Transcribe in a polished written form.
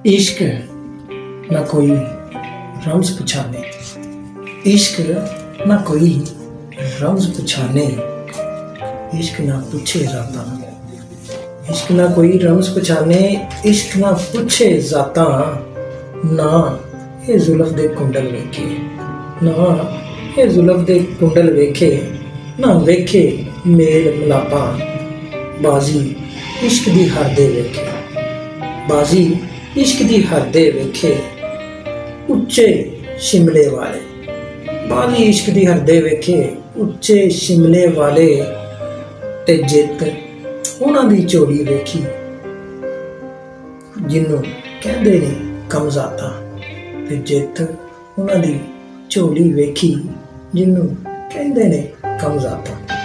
इश्क न कोई रम्ज़ पछाने, इश्क न कोई रम्ज़ पछाने, इश्क ना पूछे जाता, इश्क ना कोई रम्ज़ पछाने, इश्क ना पूछे जाता, ना ये जुल्फ दे कुंडल वेखे, ना ये जुल्फ दे कुंडल वेखे, ना वेखे मेल मिलापा, बाजी इश्क दी हर दे वेखे, बाजी इश्क दी हद दे वेखे, उच्चे शिमले वाले, बाजी इश्क दी हद दे वेखे, उच्चे शिमले वाले, ते जित उन्हां दी झोली वेखी, जिन्नू कहंदे ने कमज़ाता, ते जित उन्हां दी झोली वेखी, जिन्नू कहंदे ने कमज़ाता।